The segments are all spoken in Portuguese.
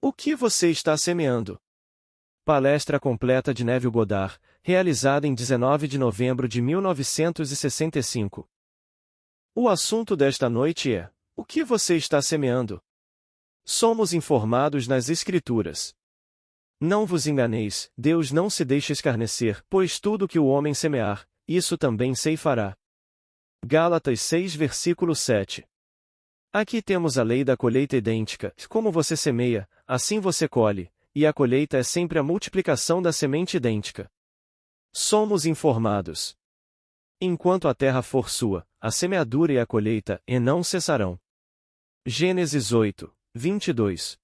O que você está semeando? Palestra completa de Neville Goddard, realizada em 19 de novembro de 1965. O assunto desta noite é: o que você está semeando? Somos informados nas Escrituras. Não vos enganeis, Deus não se deixa escarnecer, pois tudo que o homem semear, isso também ceifará. Gálatas 6 versículo 7. Aqui temos a lei da colheita idêntica: como você semeia, assim você colhe, e a colheita é sempre a multiplicação da semente idêntica. Somos informados. Enquanto a terra for sua, a semeadura e a colheita não cessarão. Gênesis 8, 22.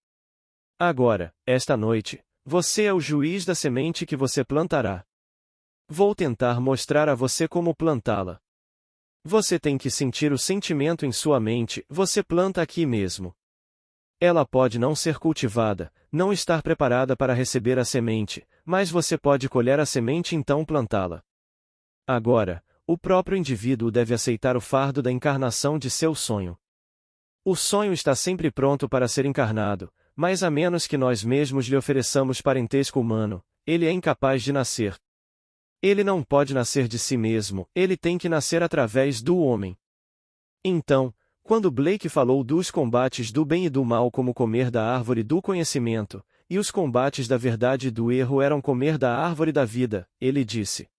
Agora, esta noite, você é o juiz da semente que você plantará. Vou tentar mostrar a você como plantá-la. Você tem que sentir o sentimento em sua mente: você planta aqui mesmo. Ela pode não ser cultivada, não estar preparada para receber a semente, mas você pode colher a semente e então plantá-la. Agora, o próprio indivíduo deve aceitar o fardo da encarnação de seu sonho. O sonho está sempre pronto para ser encarnado, mas a menos que nós mesmos lhe ofereçamos parentesco humano, ele é incapaz de nascer. Ele não pode nascer de si mesmo, ele tem que nascer através do homem. Então, quando Blake falou dos combates do bem e do mal como comer da árvore do conhecimento, e os combates da verdade e do erro eram comer da árvore da vida, ele disse: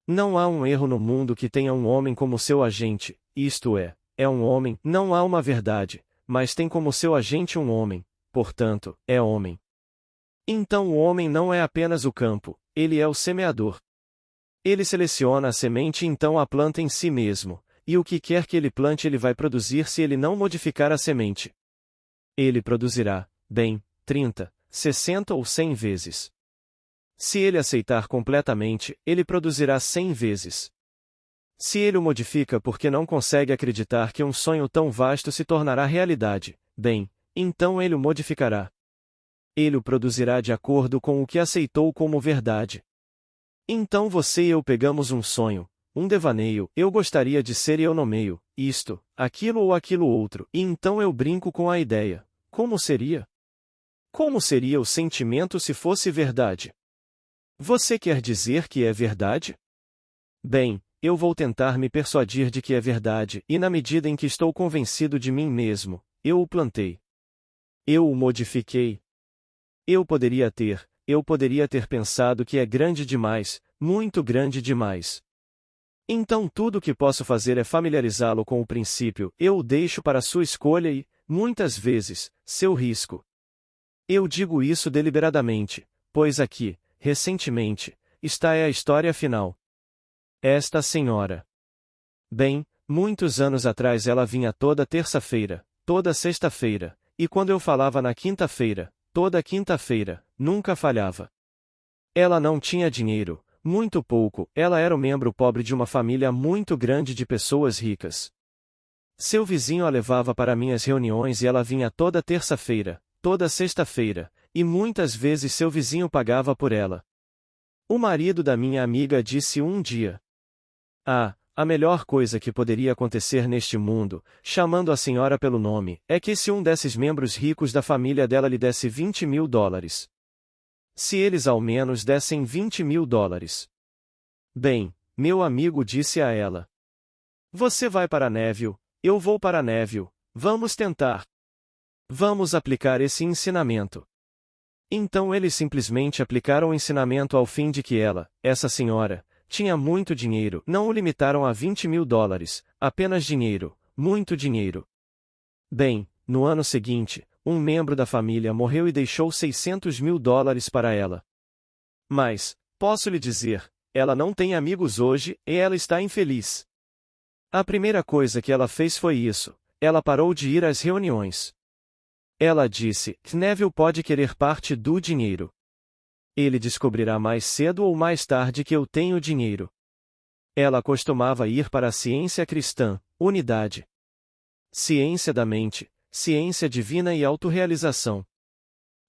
não há um erro no mundo que tenha um homem como seu agente, isto é um homem, não há uma verdade, mas tem como seu agente um homem, portanto, é homem. Então o homem não é apenas o campo, ele é o semeador. Ele seleciona a semente e então a planta em si mesmo, e o que quer que ele plante ele vai produzir se ele não modificar a semente. Ele produzirá, bem, 30, 60 ou 100 vezes. Se ele aceitar completamente, ele produzirá 100 vezes. Se ele o modifica porque não consegue acreditar que um sonho tão vasto se tornará realidade, bem, então ele o modificará. Ele o produzirá de acordo com o que aceitou como verdade. Então você e eu pegamos um sonho, um devaneio: eu gostaria de ser e eu nomeio isto, aquilo ou aquilo outro, e então eu brinco com a ideia: como seria? Como seria o sentimento se fosse verdade? Você quer dizer que é verdade? Bem, eu vou tentar me persuadir de que é verdade, e na medida em que estou convencido de mim mesmo, eu o plantei. Eu o modifiquei. Eu poderia ter pensado que é grande demais, muito grande demais. Então tudo o que posso fazer é familiarizá-lo com o princípio: eu o deixo para sua escolha e, muitas vezes, seu risco. Eu digo isso deliberadamente, pois aqui, recentemente, está a história final. Esta senhora. Bem, muitos anos atrás ela vinha toda terça-feira, toda sexta-feira, e quando eu falava na quinta-feira, toda quinta-feira, nunca falhava. Ela não tinha dinheiro, muito pouco, ela era um membro pobre de uma família muito grande de pessoas ricas. Seu vizinho a levava para minhas reuniões e ela vinha toda terça-feira, toda sexta-feira, e muitas vezes seu vizinho pagava por ela. O marido da minha amiga disse um dia: a melhor coisa que poderia acontecer neste mundo, chamando a senhora pelo nome, é que se um desses membros ricos da família dela lhe desse $20.000. Se eles ao menos dessem $20.000. Bem, meu amigo disse a ela: você vai para Neville, eu vou para Neville, vamos tentar. Vamos aplicar esse ensinamento. Então eles simplesmente aplicaram o ensinamento ao fim de que ela, essa senhora, tinha muito dinheiro. Não o limitaram a $20.000, apenas dinheiro, muito dinheiro. Bem, no ano seguinte, um membro da família morreu e deixou $600.000 para ela. Mas, posso lhe dizer, ela não tem amigos hoje, e ela está infeliz. A primeira coisa que ela fez foi isso: ela parou de ir às reuniões. Ela disse: Neville pode querer parte do dinheiro. Ele descobrirá mais cedo ou mais tarde que eu tenho dinheiro. Ela costumava ir para a ciência cristã, unidade. Ciência da mente, ciência divina e autorrealização.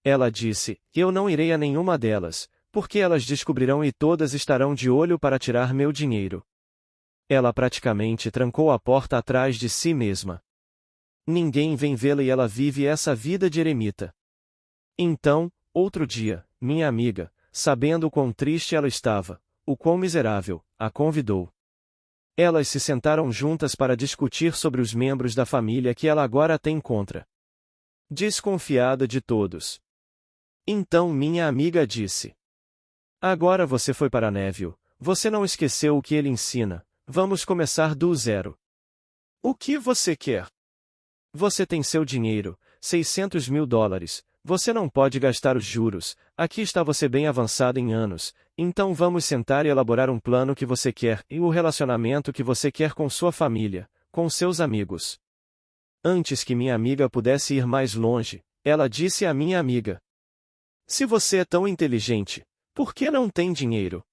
Ela disse: eu não irei a nenhuma delas, porque elas descobrirão e todas estarão de olho para tirar meu dinheiro. Ela praticamente trancou a porta atrás de si mesma. Ninguém vem vê-la e ela vive essa vida de eremita. Então, outro dia, minha amiga, sabendo o quão triste ela estava, o quão miserável, a convidou. Elas se sentaram juntas para discutir sobre os membros da família que ela agora tem contra. Desconfiada de todos. Então minha amiga disse: Agora você foi para Neville, você não esqueceu o que ele ensina, vamos começar do zero. O que você quer? Você tem seu dinheiro, $600.000, você não pode gastar os juros, aqui está você bem avançado em anos, então vamos sentar e elaborar um plano que você quer e o relacionamento que você quer com sua família, com seus amigos. Antes que minha amiga pudesse ir mais longe, ela disse à minha amiga: Se você é tão inteligente, por que não tem dinheiro?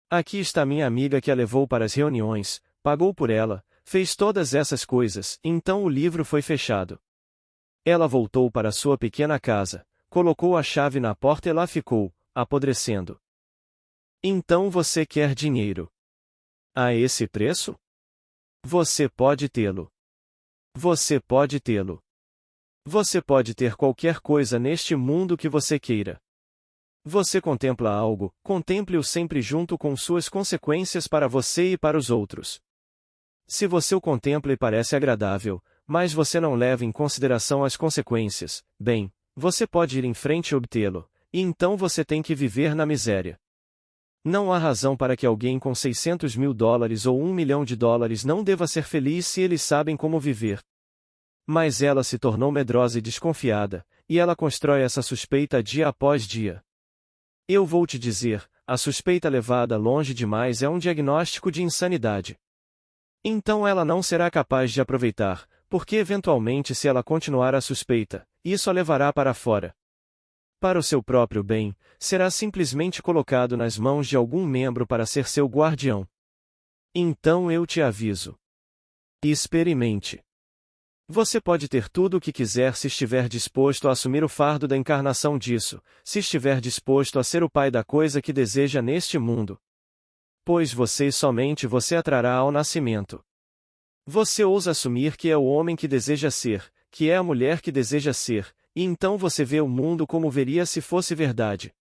Aqui está minha amiga que a levou para as reuniões, pagou por ela, fez todas essas coisas, então o livro foi fechado. Ela voltou para sua pequena casa, colocou a chave na porta e lá ficou, apodrecendo. Então você quer dinheiro. A esse preço? Você pode tê-lo. Você pode tê-lo. Você pode ter qualquer coisa neste mundo que você queira. Você contempla algo, contemple-o sempre junto com suas consequências para você e para os outros. Se você o contempla e parece agradável, mas você não leva em consideração as consequências, bem, você pode ir em frente e obtê-lo, e então você tem que viver na miséria. Não há razão para que alguém com $600.000 ou $1 milhão não deva ser feliz se eles sabem como viver. Mas ela se tornou medrosa e desconfiada, e ela constrói essa suspeita dia após dia. Eu vou te dizer, a suspeita levada longe demais é um diagnóstico de insanidade. Então ela não será capaz de aproveitar, porque eventualmente se ela continuar a suspeita, isso a levará para fora. Para o seu próprio bem, será simplesmente colocado nas mãos de algum membro para ser seu guardião. Então eu te aviso. Experimente. Você pode ter tudo o que quiser se estiver disposto a assumir o fardo da encarnação disso, se estiver disposto a ser o pai da coisa que deseja neste mundo. Pois você e somente você atrará ao nascimento. Você ousa assumir que é o homem que deseja ser, que é a mulher que deseja ser, e então você vê o mundo como veria se fosse verdade.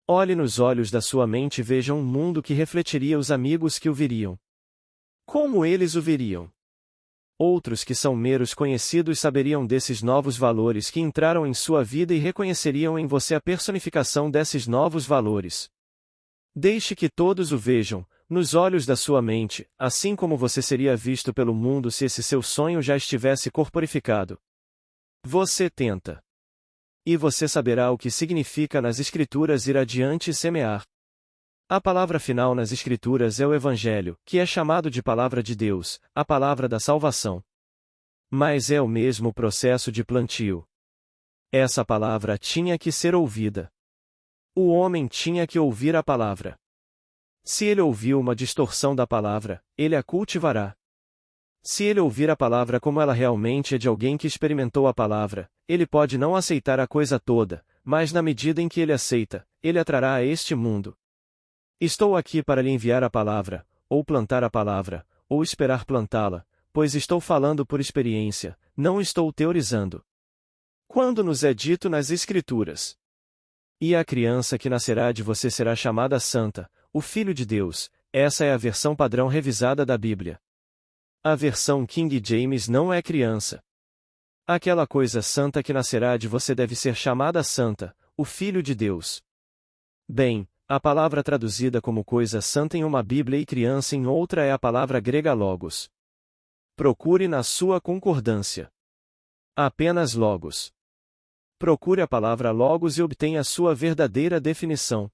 Olhe nos olhos da sua mente e veja um mundo que refletiria os amigos que o viriam. Como eles o viriam? Outros que são meros conhecidos saberiam desses novos valores que entraram em sua vida e reconheceriam em você a personificação desses novos valores. Deixe que todos o vejam, nos olhos da sua mente, assim como você seria visto pelo mundo se esse seu sonho já estivesse corporificado. Você tenta. E você saberá o que significa nas Escrituras ir adiante e semear. A palavra final nas Escrituras é o Evangelho, que é chamado de Palavra de Deus, a palavra da salvação. Mas é o mesmo processo de plantio. Essa palavra tinha que ser ouvida. O homem tinha que ouvir a palavra. Se ele ouviu uma distorção da palavra, ele a cultivará. Se ele ouvir a palavra como ela realmente é de alguém que experimentou a palavra, ele pode não aceitar a coisa toda, mas na medida em que ele aceita, ele a trará a este mundo. Estou aqui para lhe enviar a palavra, ou plantar a palavra, ou esperar plantá-la, pois estou falando por experiência, não estou teorizando. Quando nos é dito nas Escrituras: E a criança que nascerá de você será chamada Santa, o Filho de Deus, essa é a versão padrão revisada da Bíblia. A versão King James não é criança. Aquela coisa santa que nascerá de você deve ser chamada Santa, o Filho de Deus. Bem, a palavra traduzida como coisa santa em uma Bíblia e criança em outra é a palavra grega logos. Procure na sua concordância. Apenas logos. Procure a palavra logos e obtenha a sua verdadeira definição.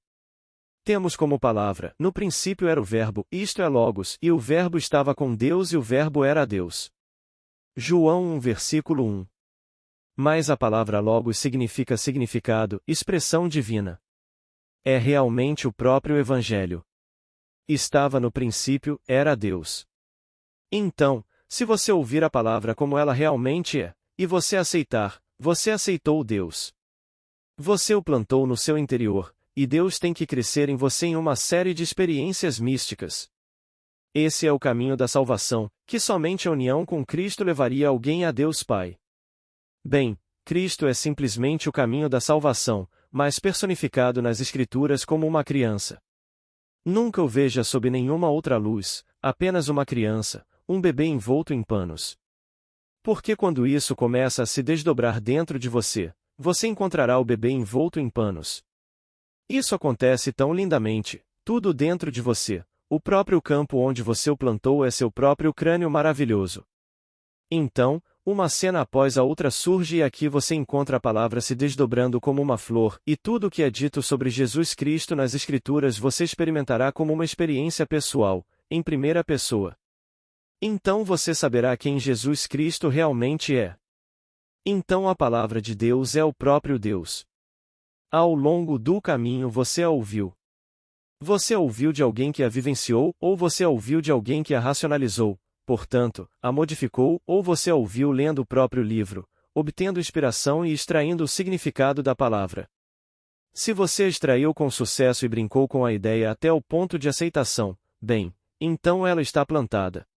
Temos como palavra: no princípio era o verbo, isto é logos, e o verbo estava com Deus e o verbo era Deus. João 1 versículo 1. Mas a palavra logos significa significado, expressão divina. É realmente o próprio Evangelho. Estava no princípio, era Deus. Então, se você ouvir a palavra como ela realmente é, e você aceitar, você aceitou Deus. Você o plantou no seu interior, e Deus tem que crescer em você em uma série de experiências místicas. Esse é o caminho da salvação, que somente a união com Cristo levaria alguém a Deus Pai. Bem, Cristo é simplesmente o caminho da salvação, mas personificado nas Escrituras como uma criança. Nunca o veja sob nenhuma outra luz, apenas uma criança, um bebê envolto em panos. Porque quando isso começa a se desdobrar dentro de você, você encontrará o bebê envolto em panos. Isso acontece tão lindamente, tudo dentro de você, o próprio campo onde você o plantou é seu próprio crânio maravilhoso. Então, uma cena após a outra surge e aqui você encontra a palavra se desdobrando como uma flor, e tudo o que é dito sobre Jesus Cristo nas Escrituras você experimentará como uma experiência pessoal, em primeira pessoa. Então você saberá quem Jesus Cristo realmente é. Então a palavra de Deus é o próprio Deus. Ao longo do caminho você a ouviu. Você a ouviu de alguém que a vivenciou, ou você a ouviu de alguém que a racionalizou, portanto, a modificou, ou você a ouviu lendo o próprio livro, obtendo inspiração e extraindo o significado da palavra. Se você a extraiu com sucesso e brincou com a ideia até o ponto de aceitação, bem, então ela está plantada.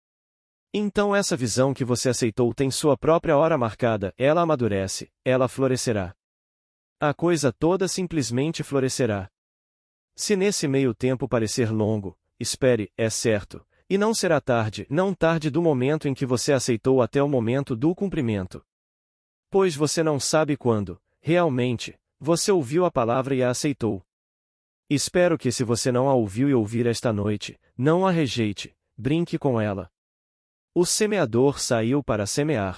Então essa visão que você aceitou tem sua própria hora marcada, ela amadurece, ela florescerá. A coisa toda simplesmente florescerá. Se nesse meio tempo parecer longo, espere, é certo, e não será tarde, não tarde do momento em que você aceitou até o momento do cumprimento. Pois você não sabe quando, realmente, você ouviu a palavra e a aceitou. Espero que se você não a ouviu e ouvir esta noite, não a rejeite, brinque com ela. O semeador saiu para semear.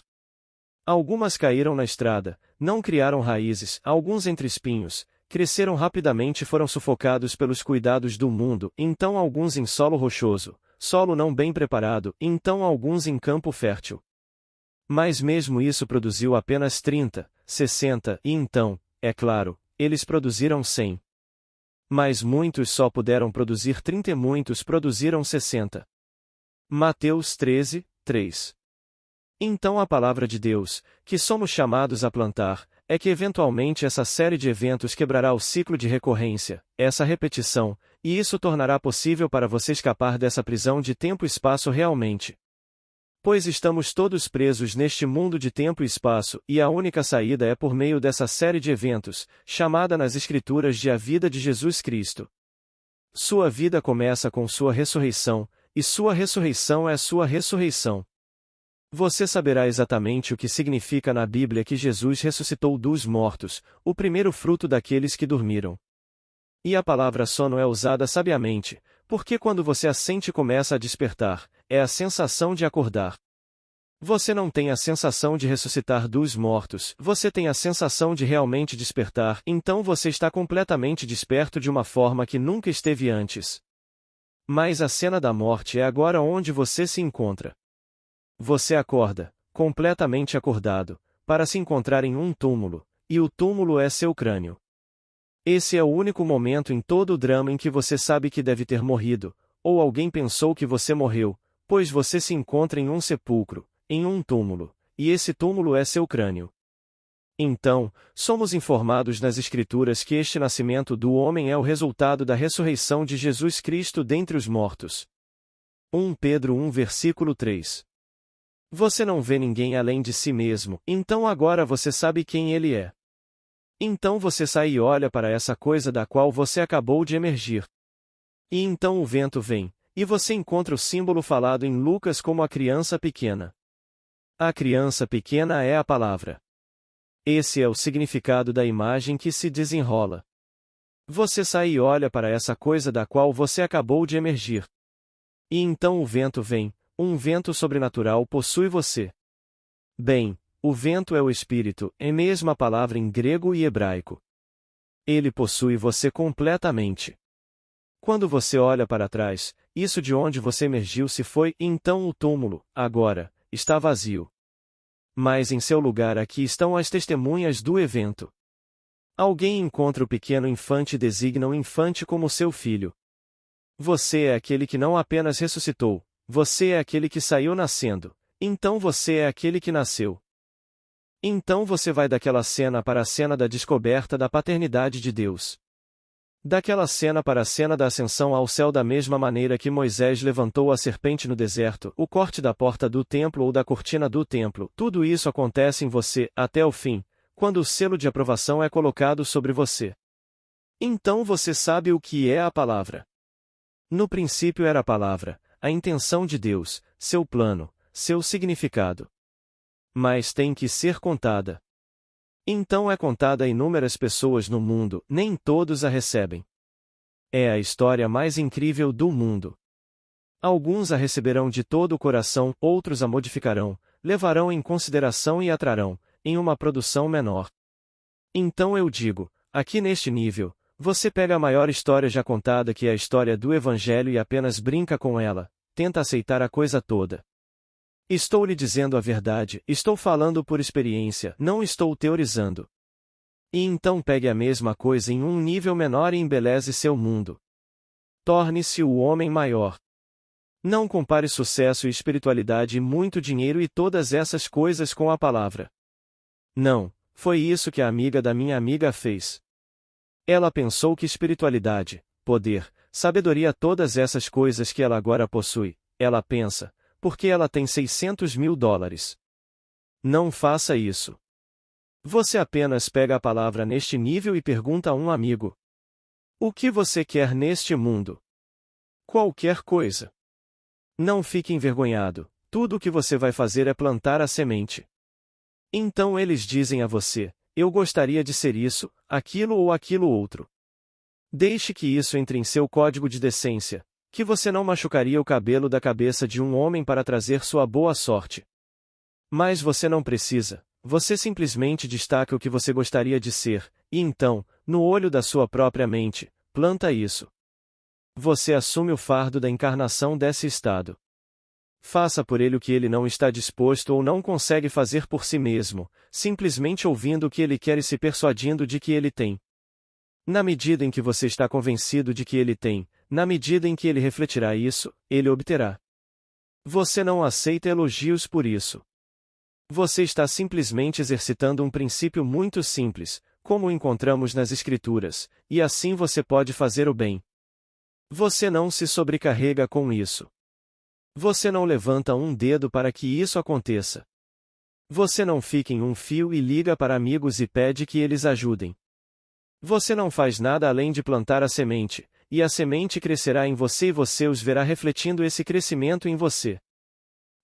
Algumas caíram na estrada, não criaram raízes, alguns entre espinhos, cresceram rapidamente e foram sufocados pelos cuidados do mundo, então alguns em solo rochoso, solo não bem preparado, então alguns em campo fértil. Mas mesmo isso produziu apenas 30, 60 e então, é claro, eles produziram 100. Mas muitos só puderam produzir 30 e muitos produziram 60. Mateus 13, 3. Então a palavra de Deus, que somos chamados a plantar, é que eventualmente essa série de eventos quebrará o ciclo de recorrência, essa repetição, e isso tornará possível para você escapar dessa prisão de tempo e espaço realmente. Pois estamos todos presos neste mundo de tempo e espaço, e a única saída é por meio dessa série de eventos, chamada nas Escrituras de a vida de Jesus Cristo. Sua vida começa com sua ressurreição, e sua ressurreição é sua ressurreição. Você saberá exatamente o que significa na Bíblia que Jesus ressuscitou dos mortos, o primeiro fruto daqueles que dormiram. E a palavra sono é usada sabiamente, porque quando você a sente e começa a despertar, é a sensação de acordar. Você não tem a sensação de ressuscitar dos mortos, você tem a sensação de realmente despertar, então você está completamente desperto de uma forma que nunca esteve antes. Mas a cena da morte é agora onde você se encontra. Você acorda, completamente acordado, para se encontrar em um túmulo, e o túmulo é seu crânio. Esse é o único momento em todo o drama em que você sabe que deve ter morrido, ou alguém pensou que você morreu, pois você se encontra em um sepulcro, em um túmulo, e esse túmulo é seu crânio. Então, somos informados nas Escrituras que este nascimento do homem é o resultado da ressurreição de Jesus Cristo dentre os mortos. 1 Pedro 1 versículo 3. Você não vê ninguém além de si mesmo, então agora você sabe quem ele é. Então você sai e olha para essa coisa da qual você acabou de emergir. E então o vento vem, e você encontra o símbolo falado em Lucas como a criança pequena. A criança pequena é a palavra. Esse é o significado da imagem que se desenrola. Você sai e olha para essa coisa da qual você acabou de emergir. E então o vento vem, um vento sobrenatural possui você. Bem, o vento é o Espírito, é mesmo a palavra em grego e hebraico. Ele possui você completamente. Quando você olha para trás, isso de onde você emergiu se foi, então o túmulo, agora, está vazio. Mas em seu lugar aqui estão as testemunhas do evento. Alguém encontra o pequeno infante e designa o infante como seu filho. Você é aquele que não apenas ressuscitou, você é aquele que saiu nascendo, então você é aquele que nasceu. Então você vai daquela cena para a cena da descoberta da paternidade de Deus. Daquela cena para a cena da ascensão ao céu da mesma maneira que Moisés levantou a serpente no deserto, o corte da porta do templo ou da cortina do templo, tudo isso acontece em você, até o fim, quando o selo de aprovação é colocado sobre você. Então você sabe o que é a palavra. No princípio era a palavra, a intenção de Deus, seu plano, seu significado. Mas tem que ser contada. Então é contada a inúmeras pessoas no mundo, nem todos a recebem. É a história mais incrível do mundo. Alguns a receberão de todo o coração, outros a modificarão, levarão em consideração e atrarão, em uma produção menor. Então eu digo, aqui neste nível, você pega a maior história já contada que é a história do Evangelho e apenas brinca com ela, tenta aceitar a coisa toda. Estou lhe dizendo a verdade, estou falando por experiência, não estou teorizando. E então pegue a mesma coisa em um nível menor e embeleze seu mundo. Torne-se o homem maior. Não compare sucesso e espiritualidade e muito dinheiro e todas essas coisas com a palavra. Não, foi isso que a amiga da minha amiga fez. Ela pensou que espiritualidade, poder, sabedoria, todas essas coisas que ela agora possui, ela pensa, porque ela tem $600.000. Não faça isso. Você apenas pega a palavra neste nível e pergunta a um amigo: o que você quer neste mundo? Qualquer coisa. Não fique envergonhado, tudo o que você vai fazer é plantar a semente. Então eles dizem a você: eu gostaria de ser isso, aquilo ou aquilo outro. Deixe que isso entre em seu código de decência, que você não machucaria o cabelo da cabeça de um homem para trazer sua boa sorte. Mas você não precisa, você simplesmente destaca o que você gostaria de ser, e então, no olho da sua própria mente, planta isso. Você assume o fardo da encarnação desse estado. Faça por ele o que ele não está disposto ou não consegue fazer por si mesmo, simplesmente ouvindo o que ele quer e se persuadindo de que ele tem. Na medida em que você está convencido de que ele tem, na medida em que ele refletirá isso, ele obterá. Você não aceita elogios por isso. Você está simplesmente exercitando um princípio muito simples, como o encontramos nas Escrituras, e assim você pode fazer o bem. Você não se sobrecarrega com isso. Você não levanta um dedo para que isso aconteça. Você não fica em um fio e liga para amigos e pede que eles ajudem. Você não faz nada além de plantar a semente, e a semente crescerá em você e você os verá refletindo esse crescimento em você.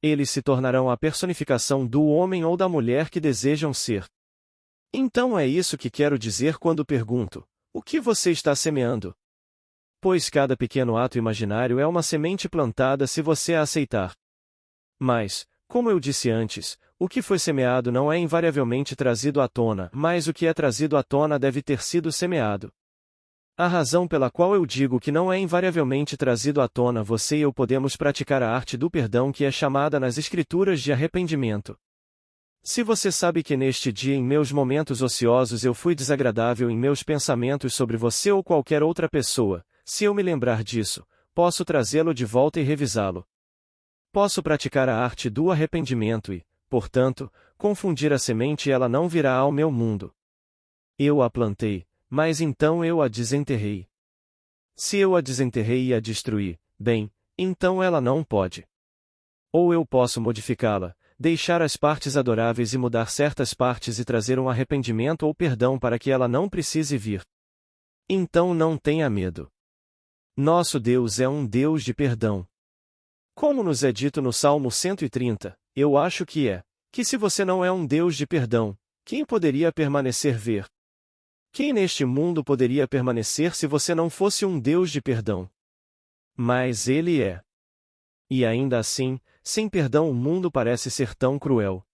Eles se tornarão a personificação do homem ou da mulher que desejam ser. Então é isso que quero dizer quando pergunto: o que você está semeando? Pois cada pequeno ato imaginário é uma semente plantada se você a aceitar. Mas, como eu disse antes, o que foi semeado não é invariavelmente trazido à tona, mas o que é trazido à tona deve ter sido semeado. A razão pela qual eu digo que não é invariavelmente trazido à tona, você e eu podemos praticar a arte do perdão que é chamada nas Escrituras de arrependimento. Se você sabe que neste dia em meus momentos ociosos eu fui desagradável em meus pensamentos sobre você ou qualquer outra pessoa, se eu me lembrar disso, posso trazê-lo de volta e revisá-lo. Posso praticar a arte do arrependimento e, portanto, confundir a semente e ela não virá ao meu mundo. Eu a plantei, mas então eu a desenterrei. Se eu a desenterrei e a destruí, bem, então ela não pode. Ou eu posso modificá-la, deixar as partes adoráveis e mudar certas partes e trazer um arrependimento ou perdão para que ela não precise vir. Então não tenha medo. Nosso Deus é um Deus de perdão. Como nos é dito no Salmo 130, eu acho que se você não é um Deus de perdão, quem poderia permanecer ver? Quem neste mundo poderia permanecer se você não fosse um Deus de perdão? Mas Ele é. E ainda assim, sem perdão o mundo parece ser tão cruel.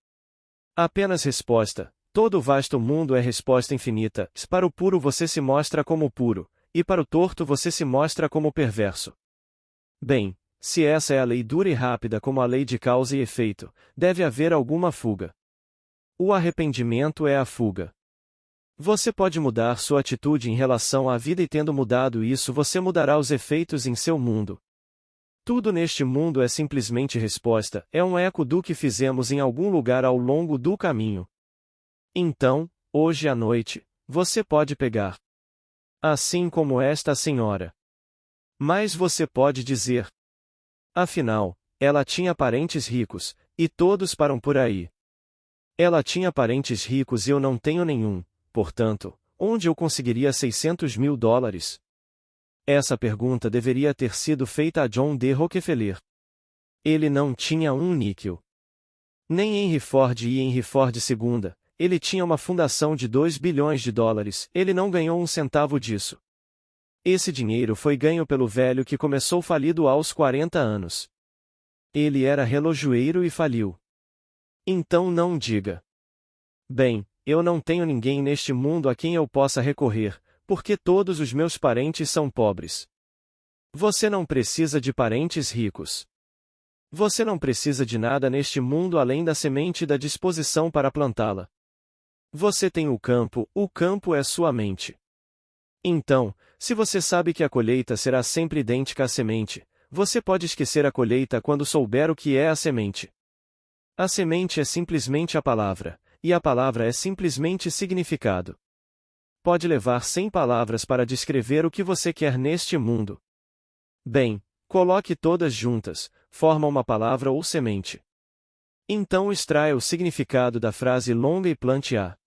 Apenas resposta: todo o vasto mundo é resposta infinita, para o puro você se mostra como puro, e para o torto você se mostra como perverso. Bem, se essa é a lei dura e rápida como a lei de causa e efeito, deve haver alguma fuga. O arrependimento é a fuga. Você pode mudar sua atitude em relação à vida e tendo mudado isso você mudará os efeitos em seu mundo. Tudo neste mundo é simplesmente resposta, é um eco do que fizemos em algum lugar ao longo do caminho. Então, hoje à noite, você pode pegar. Assim como esta senhora. Mas você pode dizer: afinal, ela tinha parentes ricos, e todos param por aí. Ela tinha parentes ricos e eu não tenho nenhum, portanto, onde eu conseguiria $600.000? Essa pergunta deveria ter sido feita a John D. Rockefeller. Ele não tinha um níquel. Nem Henry Ford e Henry Ford II, ele tinha uma fundação de $2 bilhões, ele não ganhou um centavo disso. Esse dinheiro foi ganho pelo velho que começou falido aos 40 anos. Ele era relojoeiro e faliu. Então não diga: bem, eu não tenho ninguém neste mundo a quem eu possa recorrer, porque todos os meus parentes são pobres. Você não precisa de parentes ricos. Você não precisa de nada neste mundo além da semente e da disposição para plantá-la. Você tem o campo é sua mente. Então, se você sabe que a colheita será sempre idêntica à semente, você pode esquecer a colheita quando souber o que é a semente. A semente é simplesmente a palavra, e a palavra é simplesmente significado. Pode levar 100 palavras para descrever o que você quer neste mundo. Bem, coloque todas juntas, forma uma palavra ou semente. Então extraia o significado da frase longa e plante-a.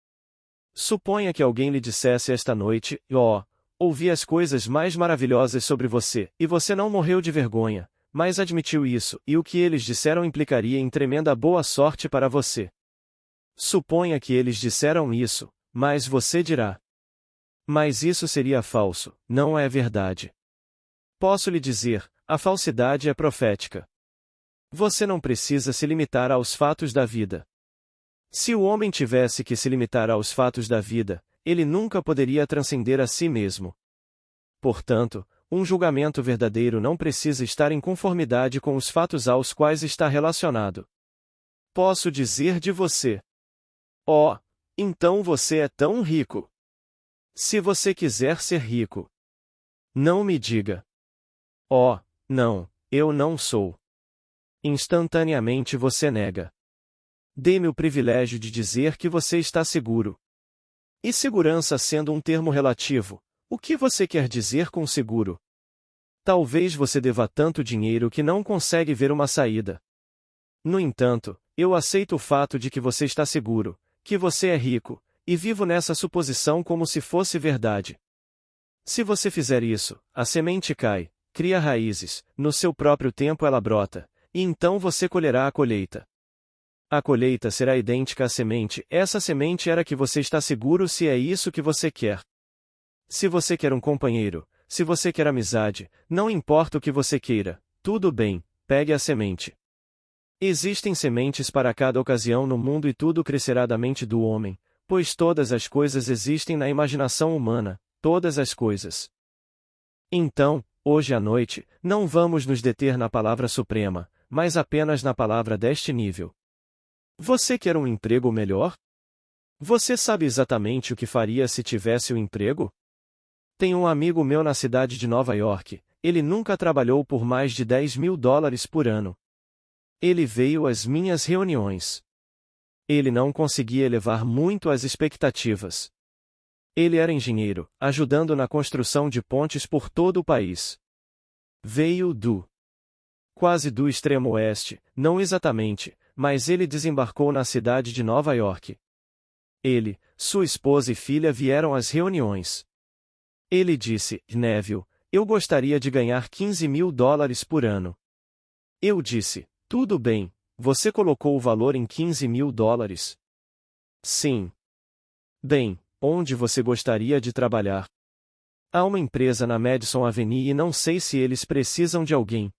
Suponha que alguém lhe dissesse esta noite: ouvi as coisas mais maravilhosas sobre você, e você não morreu de vergonha, mas admitiu isso, e o que eles disseram implicaria em tremenda boa sorte para você. Suponha que eles disseram isso, mas você dirá: mas isso seria falso, não é verdade. Posso lhe dizer, a falsidade é profética. Você não precisa se limitar aos fatos da vida. Se o homem tivesse que se limitar aos fatos da vida, ele nunca poderia transcender a si mesmo. Portanto, um julgamento verdadeiro não precisa estar em conformidade com os fatos aos quais está relacionado. Posso dizer de você: então você é tão rico. Se você quiser ser rico, não me diga: não, eu não sou. Instantaneamente você nega. Dê-me o privilégio de dizer que você está seguro. E segurança sendo um termo relativo, o que você quer dizer com seguro? Talvez você deva tanto dinheiro que não consegue ver uma saída. No entanto, eu aceito o fato de que você está seguro, que você é rico, e vivo nessa suposição como se fosse verdade. Se você fizer isso, a semente cai, cria raízes, no seu próprio tempo ela brota, e então você colherá a colheita. A colheita será idêntica à semente, essa semente era que você está seguro se é isso que você quer. Se você quer um companheiro, se você quer amizade, não importa o que você queira, tudo bem, pegue a semente. Existem sementes para cada ocasião no mundo e tudo crescerá da mente do homem, pois todas as coisas existem na imaginação humana, todas as coisas. Então, hoje à noite, não vamos nos deter na palavra suprema, mas apenas na palavra deste nível. Você quer um emprego melhor? Você sabe exatamente o que faria se tivesse o emprego? Tenho um amigo meu na cidade de Nova York, ele nunca trabalhou por mais de $10.000 por ano. Ele veio às minhas reuniões. Ele não conseguia elevar muito as expectativas. Ele era engenheiro, ajudando na construção de pontes por todo o país. Veio quase do extremo oeste, não exatamente, mas ele desembarcou na cidade de Nova York. Ele, sua esposa e filha vieram às reuniões. Ele disse: Neville, eu gostaria de ganhar $15.000 por ano. Eu disse: tudo bem, você colocou o valor em $15.000? Sim. Bem, onde você gostaria de trabalhar? Há uma empresa na Madison Avenue e não sei se eles precisam de alguém.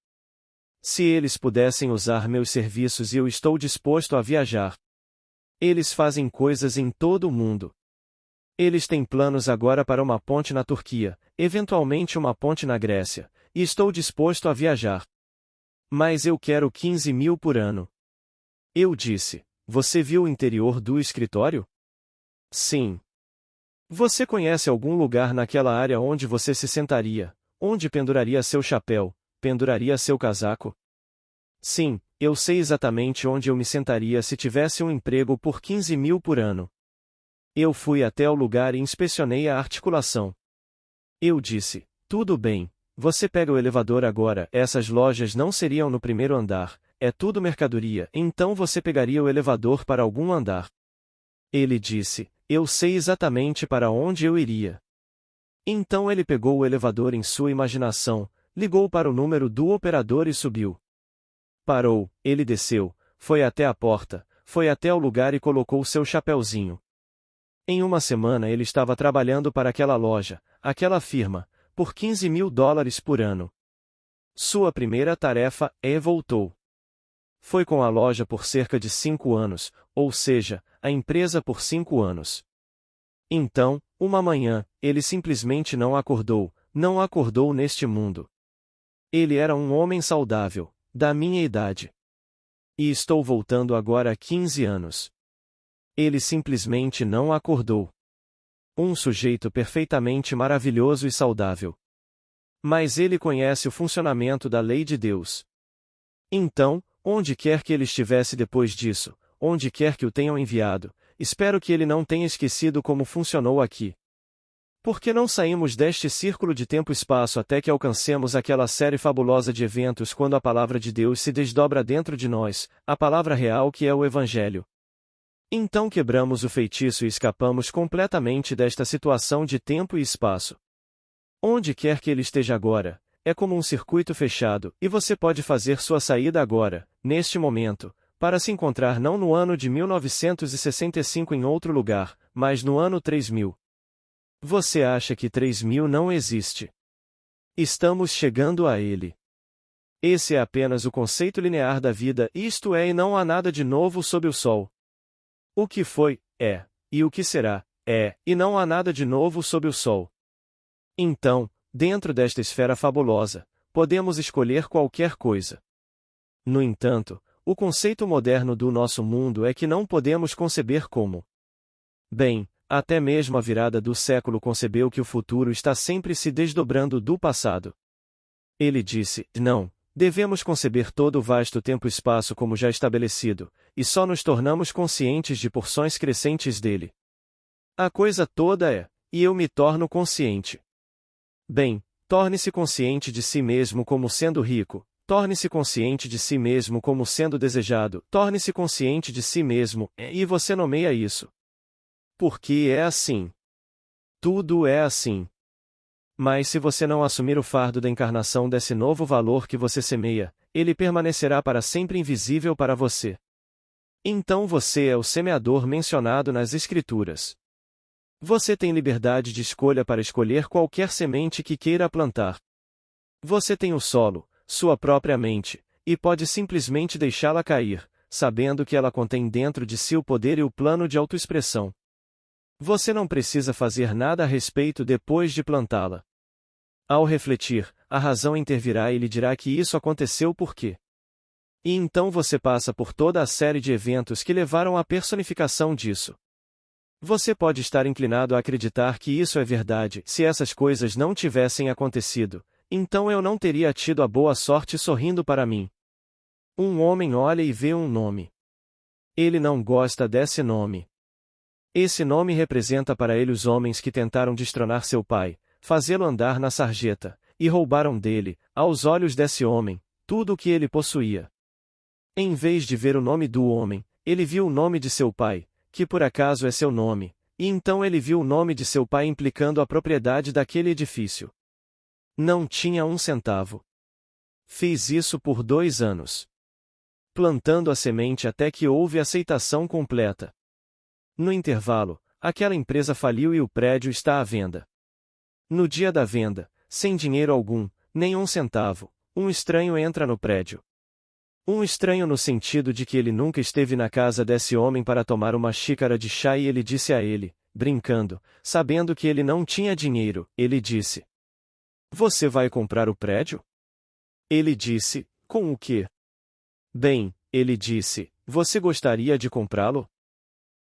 Se eles pudessem usar meus serviços e eu estou disposto a viajar. Eles fazem coisas em todo o mundo. Eles têm planos agora para uma ponte na Turquia, eventualmente uma ponte na Grécia, e estou disposto a viajar. Mas eu quero 15.000 por ano. Eu disse: você viu o interior do escritório? Sim. Você conhece algum lugar naquela área onde você se sentaria, onde penduraria seu chapéu, penduraria seu casaco? Sim, eu sei exatamente onde eu me sentaria se tivesse um emprego por 15.000 por ano. Eu fui até o lugar e inspecionei a articulação. Eu disse: tudo bem, você pega o elevador agora. Essas lojas não seriam no primeiro andar, é tudo mercadoria, então você pegaria o elevador para algum andar. Ele disse: eu sei exatamente para onde eu iria. Então ele pegou o elevador em sua imaginação, ligou para o número do operador e subiu. Parou, ele desceu, foi até a porta, foi até o lugar e colocou seu chapéuzinho. Em uma semana ele estava trabalhando para aquela loja, aquela firma, por $15.000 por ano. Sua primeira tarefa voltou. Foi com a loja por cerca de 5 anos, ou seja, a empresa por 5 anos. Então, uma manhã, ele simplesmente não acordou neste mundo. Ele era um homem saudável, da minha idade. E estou voltando agora há 15 anos. Ele simplesmente não acordou. Um sujeito perfeitamente maravilhoso e saudável. Mas ele conhece o funcionamento da lei de Deus. Então, onde quer que ele estivesse depois disso, onde quer que o tenham enviado, espero que ele não tenha esquecido como funcionou aqui. Por que não saímos deste círculo de tempo-espaço até que alcancemos aquela série fabulosa de eventos quando a palavra de Deus se desdobra dentro de nós, a palavra real que é o Evangelho? Então quebramos o feitiço e escapamos completamente desta situação de tempo e espaço. Onde quer que ele esteja agora, é como um circuito fechado, e você pode fazer sua saída agora, neste momento, para se encontrar não no ano de 1965 em outro lugar, mas no ano 3000. Você acha que 3000 não existe? Estamos chegando a ele. Esse é apenas o conceito linear da vida, isto é, e não há nada de novo sob o sol. O que foi, é, e o que será, é, e não há nada de novo sob o sol. Então, dentro desta esfera fabulosa, podemos escolher qualquer coisa. No entanto, o conceito moderno do nosso mundo é que não podemos conceber como. Bem, até mesmo a virada do século concebeu que o futuro está sempre se desdobrando do passado. Ele disse: não, devemos conceber todo o vasto tempo-espaço como já estabelecido, e só nos tornamos conscientes de porções crescentes dele. A coisa toda é, e eu me torno consciente. Bem, torne-se consciente de si mesmo como sendo rico, torne-se consciente de si mesmo como sendo desejado, torne-se consciente de si mesmo, e você nomeia isso. Porque é assim. Tudo é assim. Mas se você não assumir o fardo da encarnação desse novo valor que você semeia, ele permanecerá para sempre invisível para você. Então você é o semeador mencionado nas Escrituras. Você tem liberdade de escolha para escolher qualquer semente que queira plantar. Você tem o solo, sua própria mente, e pode simplesmente deixá-la cair, sabendo que ela contém dentro de si o poder e o plano de autoexpressão. Você não precisa fazer nada a respeito depois de plantá-la. Ao refletir, a razão intervirá e lhe dirá que isso aconteceu por quê. E então você passa por toda a série de eventos que levaram à personificação disso. Você pode estar inclinado a acreditar que isso é verdade. Se essas coisas não tivessem acontecido, então eu não teria tido a boa sorte sorrindo para mim. Um homem olha e vê um nome. Ele não gosta desse nome. Esse nome representa para ele os homens que tentaram destronar seu pai, fazê-lo andar na sarjeta, e roubaram dele, aos olhos desse homem, tudo o que ele possuía. Em vez de ver o nome do homem, ele viu o nome de seu pai, que por acaso é seu nome, e então ele viu o nome de seu pai implicando a propriedade daquele edifício. Não tinha um centavo. Fiz isso por 2 anos. Plantando a semente até que houve aceitação completa. No intervalo, aquela empresa faliu e o prédio está à venda. No dia da venda, sem dinheiro algum, nem um centavo, um estranho entra no prédio. Um estranho no sentido de que ele nunca esteve na casa desse homem para tomar uma xícara de chá e ele disse a ele, brincando, sabendo que ele não tinha dinheiro, ele disse: "Você vai comprar o prédio?" Ele disse: "Com o quê?" "Bem," ele disse, "você gostaria de comprá-lo?"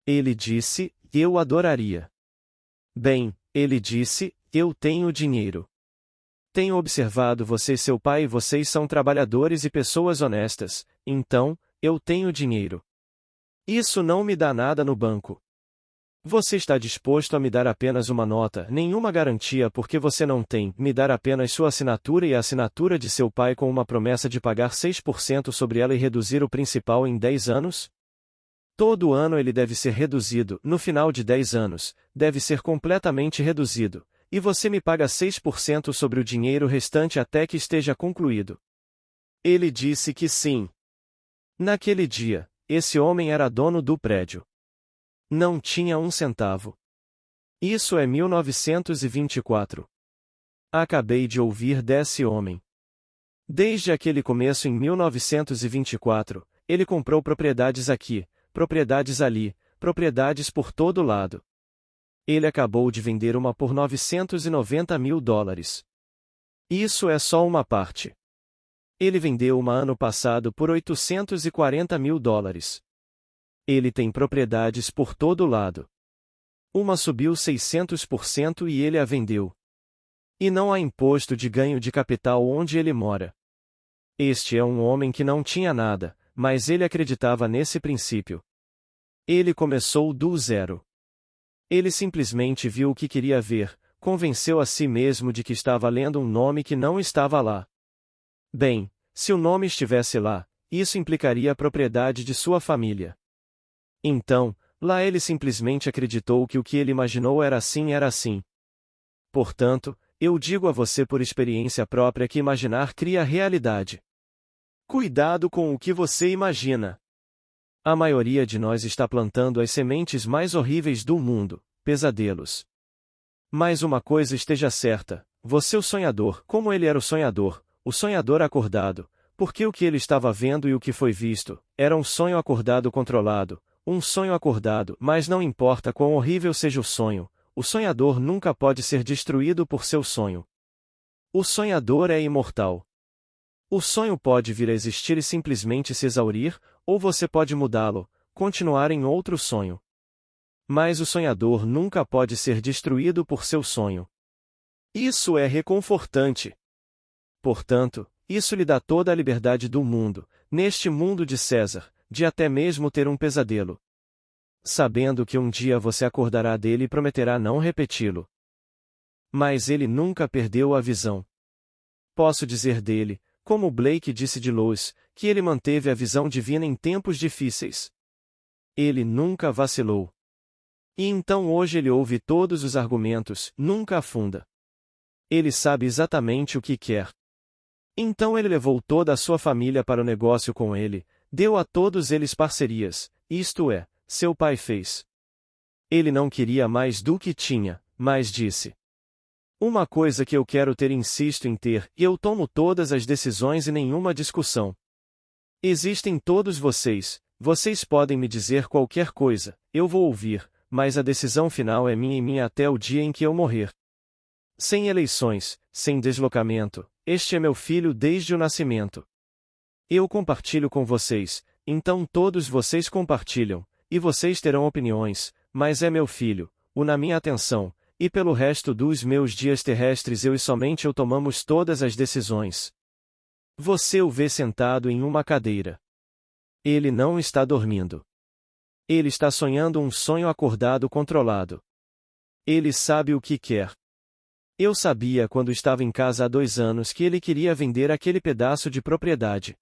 Ele disse: "Eu adoraria." "Bem," ele disse, "eu tenho dinheiro. Tenho observado você e seu pai e vocês são trabalhadores e pessoas honestas, então, eu tenho dinheiro. Isso não me dá nada no banco. Você está disposto a me dar apenas uma nota, nenhuma garantia porque você não tem, me dar apenas sua assinatura e a assinatura de seu pai com uma promessa de pagar 6% sobre ela e reduzir o principal em 10 anos? Todo ano ele deve ser reduzido, no final de 10 anos, deve ser completamente reduzido, e você me paga 6% sobre o dinheiro restante até que esteja concluído. Ele disse que sim. Naquele dia, esse homem era dono do prédio. Não tinha um centavo. Isso é 1924. Acabei de ouvir desse homem. Desde aquele começo em 1924, ele comprou propriedades aqui, propriedades ali, propriedades por todo lado. Ele acabou de vender uma por $990 mil. Isso é só uma parte. Ele vendeu uma ano passado por $840 mil. Ele tem propriedades por todo lado. Uma subiu 600% e ele a vendeu. E não há imposto de ganho de capital onde ele mora. Este é um homem que não tinha nada, mas ele acreditava nesse princípio. Ele começou do zero. Ele simplesmente viu o que queria ver, convenceu a si mesmo de que estava lendo um nome que não estava lá. Bem, se o nome estivesse lá, isso implicaria a propriedade de sua família. Então, lá ele simplesmente acreditou que o que ele imaginou era assim. Portanto, eu digo a você por experiência própria que imaginar cria realidade. Cuidado com o que você imagina. A maioria de nós está plantando as sementes mais horríveis do mundo, pesadelos. Mas uma coisa esteja certa, você o sonhador, como ele era o sonhador acordado, porque o que ele estava vendo e o que foi visto, era um sonho acordado controlado, um sonho acordado, mas não importa quão horrível seja o sonhador nunca pode ser destruído por seu sonho. O sonhador é imortal. O sonho pode vir a existir e simplesmente se exaurir, ou você pode mudá-lo, continuar em outro sonho. Mas o sonhador nunca pode ser destruído por seu sonho. Isso é reconfortante. Portanto, isso lhe dá toda a liberdade do mundo, neste mundo de César, de até mesmo ter um pesadelo. Sabendo que um dia você acordará dele e prometerá não repeti-lo. Mas ele nunca perdeu a visão. Posso dizer dele, como Blake disse de Lois, que ele manteve a visão divina em tempos difíceis. Ele nunca vacilou. E então hoje ele ouve todos os argumentos, nunca afunda. Ele sabe exatamente o que quer. Então ele levou toda a sua família para o negócio com ele, deu a todos eles parcerias, isto é, seu pai fez. Ele não queria mais do que tinha, mas disse: uma coisa que eu quero ter e insisto em ter, e eu tomo todas as decisões e nenhuma discussão. Existem todos vocês podem me dizer qualquer coisa, eu vou ouvir, mas a decisão final é minha e minha até o dia em que eu morrer. Sem eleições, sem deslocamento, este é meu filho desde o nascimento. Eu compartilho com vocês, então todos vocês compartilham, e vocês terão opiniões, mas é meu filho, na minha atenção, e pelo resto dos meus dias terrestres eu e somente eu tomamos todas as decisões. Você o vê sentado em uma cadeira. Ele não está dormindo. Ele está sonhando um sonho acordado controlado. Ele sabe o que quer. Eu sabia quando estava em casa há 2 anos que ele queria vender aquele pedaço de propriedade.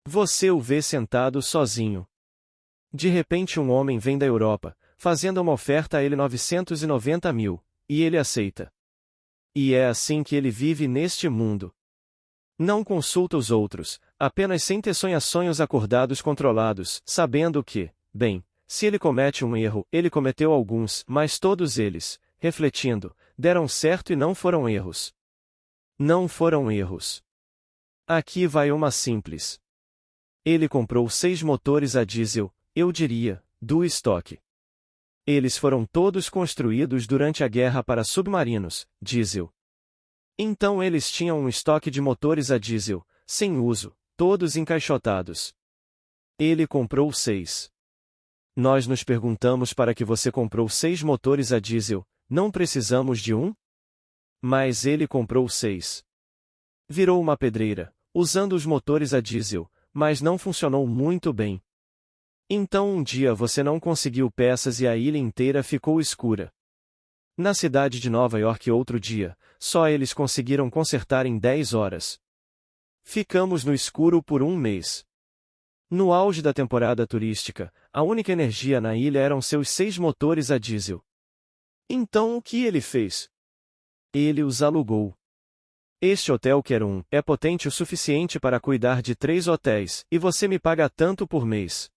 Você o vê sentado sozinho. De repente um homem vem da Europa, fazendo uma oferta a ele 990 mil, e ele aceita. E é assim que ele vive neste mundo. Não consulta os outros, apenas sente sonhos acordados controlados, sabendo que, bem, se ele comete um erro, ele cometeu alguns, mas todos eles, refletindo, deram certo e não foram erros. Não foram erros. Aqui vai uma simples. Ele comprou 6 motores a diesel, eu diria, do estoque. Eles foram todos construídos durante a guerra para submarinos, diesel. Então eles tinham um estoque de motores a diesel, sem uso, todos encaixotados. Ele comprou 6. Nós nos perguntamos para que você comprou 6 motores a diesel, não precisamos de um? Mas ele comprou 6. Virou uma pedreira, usando os motores a diesel, mas não funcionou muito bem. Então um dia você não conseguiu peças e a ilha inteira ficou escura. Na cidade de Nova York outro dia, só eles conseguiram consertar em 10 horas. Ficamos no escuro por um mês. No auge da temporada turística, a única energia na ilha eram seus 6 motores a diesel. Então o que ele fez? Ele os alugou. Este hotel quer é potente o suficiente para cuidar de 3 hotéis, e você me paga tanto por mês.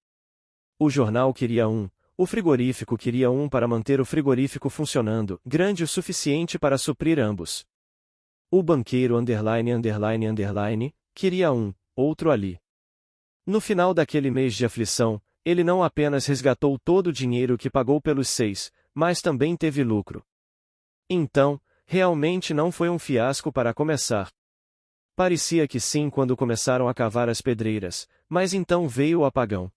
O jornal queria o frigorífico queria para manter o frigorífico funcionando, grande o suficiente para suprir ambos. O banqueiro queria outro ali. No final daquele mês de aflição, ele não apenas resgatou todo o dinheiro que pagou pelos 6, mas também teve lucro. Então, realmente não foi um fiasco para começar. Parecia que sim quando começaram a cavar as pedreiras, mas então veio o apagão.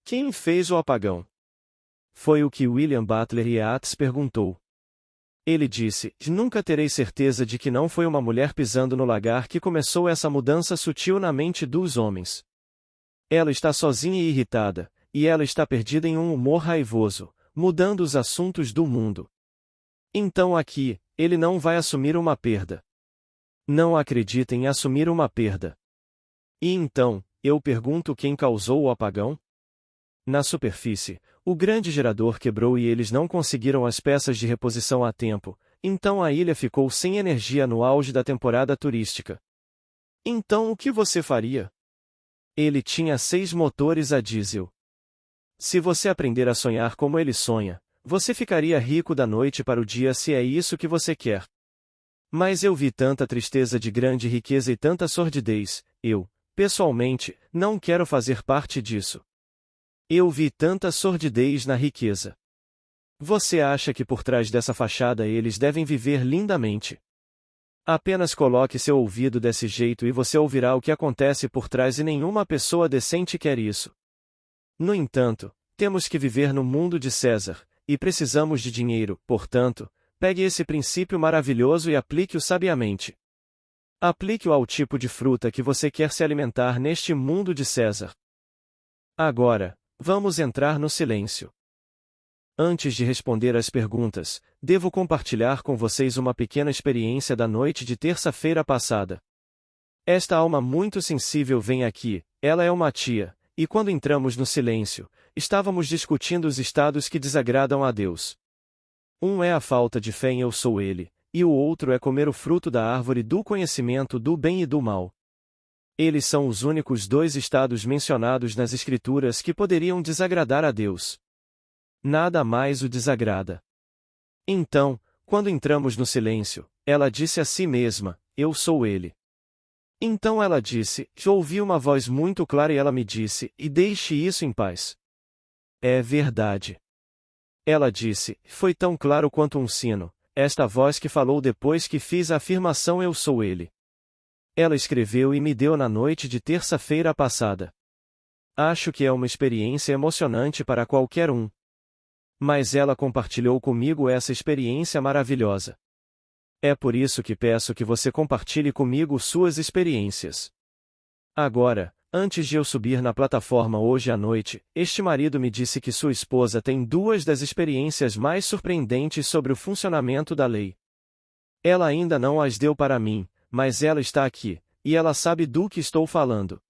Quem fez o apagão? Foi o que William Butler Yeats perguntou. Ele disse: nunca terei certeza de que não foi uma mulher pisando no lagar que começou essa mudança sutil na mente dos homens. Ela está sozinha e irritada, e ela está perdida em um humor raivoso, mudando os assuntos do mundo. Então aqui, ele não vai assumir uma perda. Não acredita em assumir uma perda. E então, eu pergunto quem causou o apagão? Na superfície, o grande gerador quebrou e eles não conseguiram as peças de reposição a tempo, então a ilha ficou sem energia no auge da temporada turística. Então o que você faria? Ele tinha 6 motores a diesel. Se você aprender a sonhar como ele sonha, você ficaria rico da noite para o dia se é isso que você quer. Mas eu vi tanta tristeza de grande riqueza e tanta sordidez, pessoalmente, não quero fazer parte disso. Eu vi tanta sordidez na riqueza. Você acha que por trás dessa fachada eles devem viver lindamente? Apenas coloque seu ouvido desse jeito e você ouvirá o que acontece por trás e nenhuma pessoa decente quer isso. No entanto, temos que viver no mundo de César, e precisamos de dinheiro, portanto, pegue esse princípio maravilhoso e aplique-o sabiamente. Aplique-o ao tipo de fruta que você quer se alimentar neste mundo de César. Agora, vamos entrar no silêncio. Antes de responder às perguntas, devo compartilhar com vocês uma pequena experiência da noite de terça-feira passada. Esta alma muito sensível vem aqui, ela é uma tia, e quando entramos no silêncio, estávamos discutindo os estados que desagradam a Deus. Um é a falta de fé em eu sou Ele, e o outro é comer o fruto da árvore do conhecimento do bem e do mal. Eles são os únicos 2 estados mencionados nas Escrituras que poderiam desagradar a Deus. Nada mais o desagrada. Então, quando entramos no silêncio, ela disse a si mesma: eu sou Ele. Então ela disse: ouvi uma voz muito clara e ela me disse: e deixe isso em paz. É verdade. Ela disse: foi tão claro quanto um sino, esta voz que falou depois que fiz a afirmação eu sou Ele. Ela escreveu e me deu na noite de terça-feira passada. Acho que é uma experiência emocionante para qualquer um. Mas ela compartilhou comigo essa experiência maravilhosa. É por isso que peço que você compartilhe comigo suas experiências. Agora, antes de eu subir na plataforma hoje à noite, este marido me disse que sua esposa tem 2 das experiências mais surpreendentes sobre o funcionamento da lei. Ela ainda não as deu para mim, mas ela está aqui, e ela sabe do que estou falando.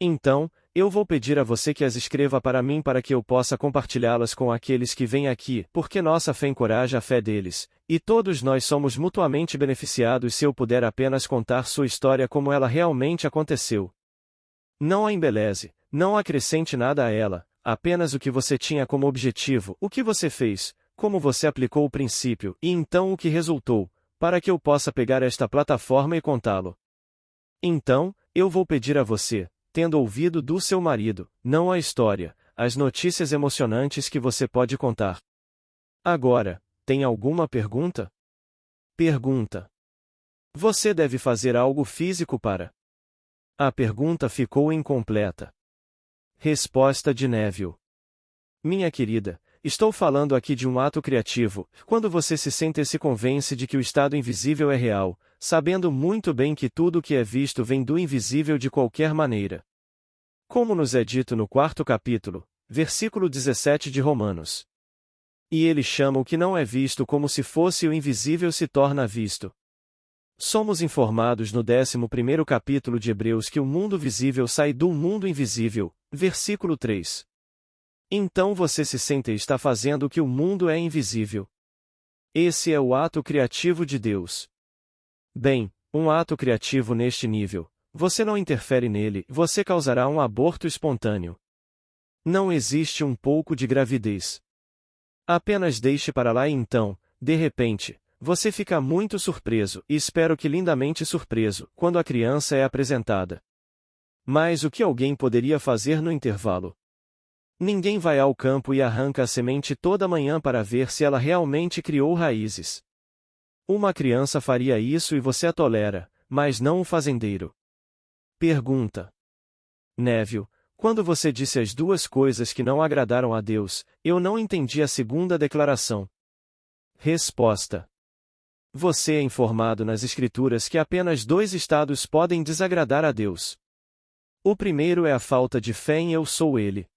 Então, eu vou pedir a você que as escreva para mim para que eu possa compartilhá-las com aqueles que vêm aqui, porque nossa fé encoraja a fé deles, e todos nós somos mutuamente beneficiados se eu puder apenas contar sua história como ela realmente aconteceu. Não a embeleze, não acrescente nada a ela, apenas o que você tinha como objetivo, o que você fez, como você aplicou o princípio, e então o que resultou, para que eu possa pegar esta plataforma e contá-lo. Então, eu vou pedir a você, tendo ouvido do seu marido, não a história, as notícias emocionantes que você pode contar. Agora, tem alguma pergunta? Pergunta. Você deve fazer algo físico para. A pergunta ficou incompleta. Resposta de Neville. Minha querida, estou falando aqui de um ato criativo, quando você se sente e se convence de que o estado invisível é real, sabendo muito bem que tudo o que é visto vem do invisível de qualquer maneira. Como nos é dito no 4º capítulo, versículo 17 de Romanos. E ele chama o que não é visto como se fosse o invisível se torna visto. Somos informados no 11º capítulo de Hebreus que o mundo visível sai do mundo invisível, versículo 3. Então você se sente e está fazendo o que o mundo é invisível. Esse é o ato criativo de Deus. Bem, um ato criativo neste nível, você não interfere nele, você causará um aborto espontâneo. Não existe um pouco de gravidez. Apenas deixe para lá e então, de repente, você fica muito surpreso, e espero que lindamente surpreso, quando a criança é apresentada. Mas o que alguém poderia fazer no intervalo? Ninguém vai ao campo e arranca a semente toda manhã para ver se ela realmente criou raízes. Uma criança faria isso e você a tolera, mas não um fazendeiro. Pergunta: Neville, quando você disse as duas coisas que não agradaram a Deus, eu não entendi a segunda declaração. Resposta: você é informado nas Escrituras que apenas dois estados podem desagradar a Deus. O primeiro é a falta de fé em Eu Sou Ele.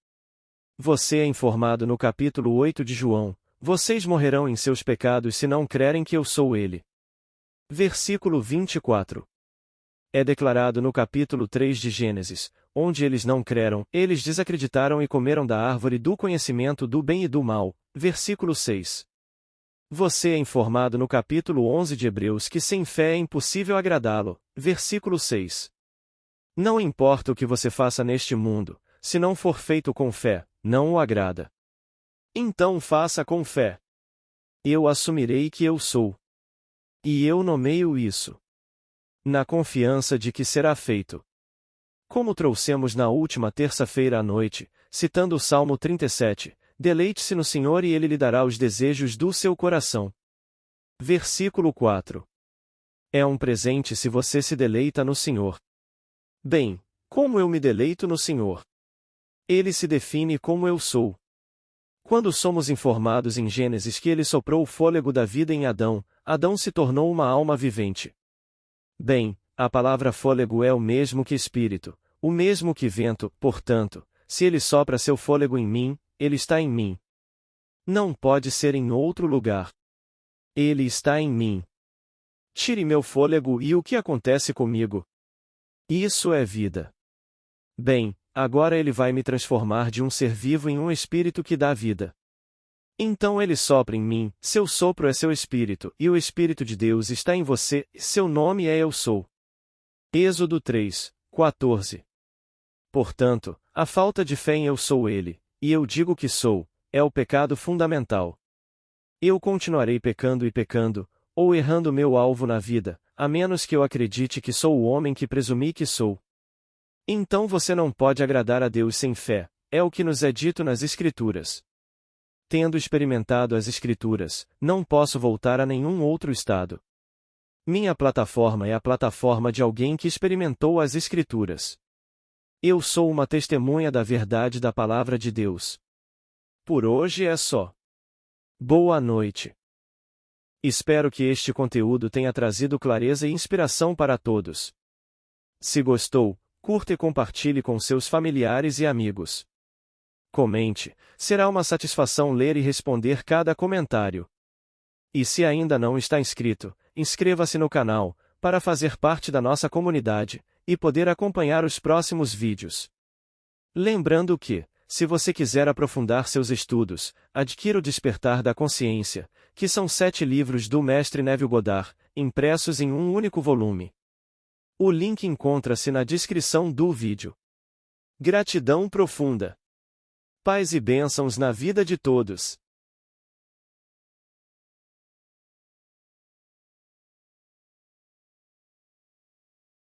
Você é informado no capítulo 8 de João: vocês morrerão em seus pecados se não crerem que eu sou Ele. Versículo 24. É declarado no capítulo 3 de Gênesis: onde eles não creram, eles desacreditaram e comeram da árvore do conhecimento do bem e do mal. Versículo 6. Você é informado no capítulo 11 de Hebreus que sem fé é impossível agradá-lo. Versículo 6. Não importa o que você faça neste mundo, se não for feito com fé, não o agrada. Então faça com fé. Eu assumirei que eu sou. E eu nomeio isso. Na confiança de que será feito. Como trouxemos na última terça-feira à noite, citando o Salmo 37, deleite-se no Senhor e Ele lhe dará os desejos do seu coração. Versículo 4. É um presente se você se deleita no Senhor. Bem, como eu me deleito no Senhor? Ele se define como eu sou. Quando somos informados em Gênesis que ele soprou o fôlego da vida em Adão, Adão se tornou uma alma vivente. Bem, a palavra fôlego é o mesmo que espírito, o mesmo que vento, portanto, se ele sopra seu fôlego em mim, ele está em mim. Não pode ser em outro lugar. Ele está em mim. Tire meu fôlego e o que acontece comigo? Isso é vida. Bem, agora ele vai me transformar de um ser vivo em um espírito que dá vida. Então ele sopra em mim, seu sopro é seu espírito, e o Espírito de Deus está em você, seu nome é Eu Sou. Êxodo 3, 14. Portanto, a falta de fé em Eu Sou Ele, e eu digo que sou, é o pecado fundamental. Eu continuarei pecando e pecando, ou errando meu alvo na vida, a menos que eu acredite que sou o homem que presumi que sou. Então você não pode agradar a Deus sem fé, é o que nos é dito nas Escrituras. Tendo experimentado as Escrituras, não posso voltar a nenhum outro estado. Minha plataforma é a plataforma de alguém que experimentou as Escrituras. Eu sou uma testemunha da verdade da Palavra de Deus. Por hoje é só. Boa noite. Espero que este conteúdo tenha trazido clareza e inspiração para todos. Se gostou, curta e compartilhe com seus familiares e amigos. Comente, será uma satisfação ler e responder cada comentário. E se ainda não está inscrito, inscreva-se no canal, para fazer parte da nossa comunidade, e poder acompanhar os próximos vídeos. Lembrando que, se você quiser aprofundar seus estudos, adquira o Despertar da Consciência, que são 7 livros do mestre Neville Goddard, impressos em um único volume. O link encontra-se na descrição do vídeo. Gratidão profunda. Paz e bênçãos na vida de todos.